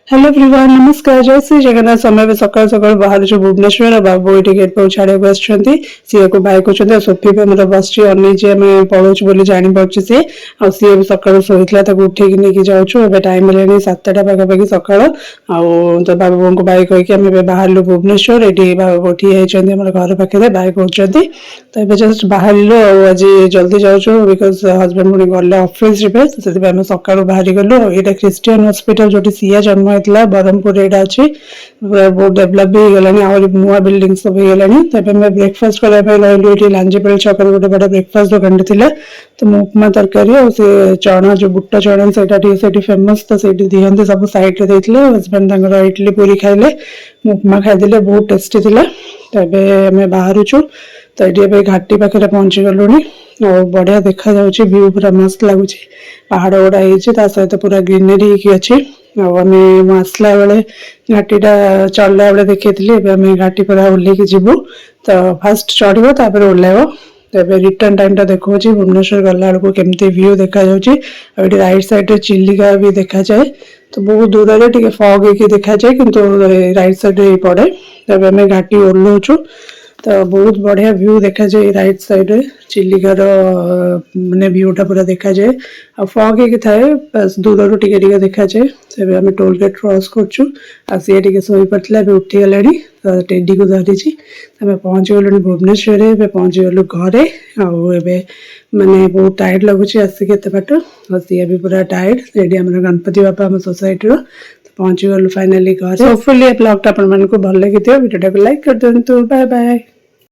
Hello everyone, नमस्कार। जय श्री जगन्नाथ। समय पे सकाल सकाल बाहर जो भुवनेश्वर बाबू ये गेट पर छाड़ा सी को बाइक होती सोफी पे मतलब बस अनईजे आम पढ़ाऊ बोली जापार सी सी भी सका शोता उठे नहीं जाऊँ। टाइम है 7टा पाखापाखि सका तो बाबू को बाइक होगी आम बाहर भुवनेश्वर ये बाबू ठिया घर पाखे बाइक होती तो ये जस्ट बाहर आज जल्दी जाऊँ बिकज हजबैंड पुणी गले ऑफिस जी सका बाहरी गलु। ये क्रिस्टियन हॉस्पिटल जो सिया जन्म होता ब्रह्मपुर यहाँ अच्छी बहुत डेभलप भी होगा नुआ बिल्डिंग सब हो तब ब्रेकफास्ट करने लगे ये लांजीपल छक गोटे बड़ा ब्रेकफास्ट दुकान थी तो मु उपमा तरकारी और से चना जो बुट चना से फेमस तो से दिखते सब सैड हजबैंड इडली पूरी खाइले उपमा खाईदे बहुत टेस्टी थी। तब आम बाहर तो ये घाटी पाखे पहुंची गलुणी और बढ़िया देखा जाऊँगी व्यू पूरा मस्त लगुच पहाड़ गुड़ा होता सहित पूरा ग्रीनरी अच्छी आम आसला बेले घाटीटा चढ़ला बेले देखी आम घाटी पूरा ओल्ल जीवु तो फास्ट चढ़ तापर ओह्लैब तब रिटर्न टाइम टा देखा भुवनेश्वर गला बेलू केमती व्यू देखा जाए राइट साइड चिलिका भी देखा जाए तो बहुत दूर टे फग हो देखा जाए किंतु राइट साइड पड़े तब आम घाटी ओह्लौचु तो बहुत बढ़िया व्यू देखा जाए राइट साइड चिलिकार माने व्यूटा पूरा देखा जाए आ फग हो थाए बस दूर टे देखा जाए तब आम टोल गेट क्रॉस करूँ आ सी टे शोई पड़ता उठी गला तो टेडी को धरी आम पहुँची गलु भुवनेश्वर पहुँची गलु घरे आए माने बहुत टायर्ड लगुच आसिक एत बाट और सी भी पूरा टायर्ड ये आम गणपति बापा आम सोसाइटी पहुँची गलु फाइनाली घर। होपफुली ब्लॉग टा भल लगी भिडियो को लाइक कर दिंतु। Bye bye.